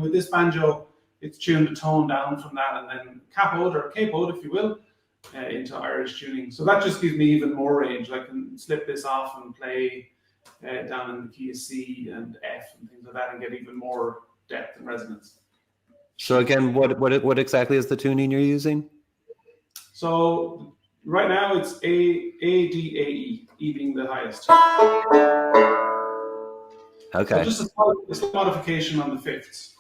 With this banjo, it's tuned a tone down from that, and then capoed or capoed, if you will, into Irish tuning. So that just gives me even more range. I can slip this off and play down in the key of C and F and things like that, and get even more depth and resonance. So again, what exactly is the tuning you're using? So right now it's A D A E, E being the highest. Okay. So just a slight modification on the fifths.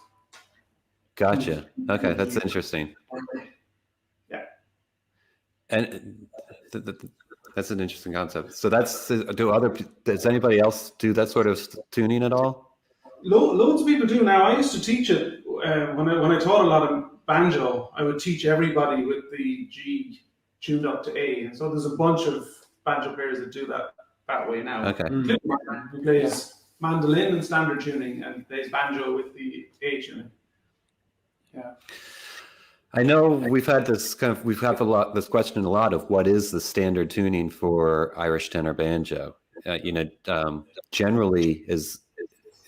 Gotcha. Okay, that's interesting. Yeah. And that's an interesting concept. So does anybody else do that sort of tuning at all? Loads of people do now. I used to teach it when I taught a lot of banjo. I would teach everybody with the G tuned up to A, and so there's a bunch of banjo players that do that way now. Okay. Who plays mandolin in standard tuning and plays banjo with the A tuning. Yeah. I know we've had this question a lot of what is the standard tuning for Irish tenor banjo. Generally is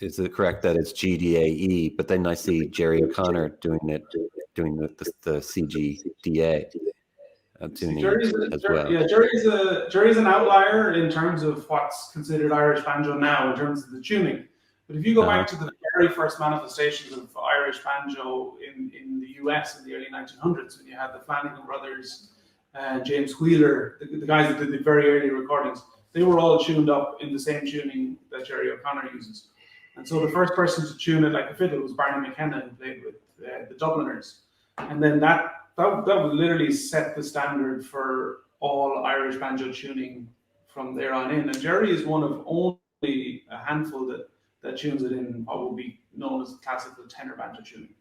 it correct that it's G D A E? But then I see Jerry O'Connor doing the C G D A tuning as well. Yeah, Jerry's an outlier in terms of what's considered Irish banjo now in terms of the tuning. But if you go back to the very first manifestations of Irish banjo in the US in the early 1900s, when you had the Flanagan brothers, James Wheeler, the guys that did the very early recordings, they were all tuned up in the same tuning that Jerry O'Connor uses. And so the first person to tune it like a fiddle was Barney McKenna, who played with the Dubliners. And then that would literally set the standard for all Irish banjo tuning from there on in. And Jerry is one of only a handful that tunes it in what would be known as classical tenor banjo tuning.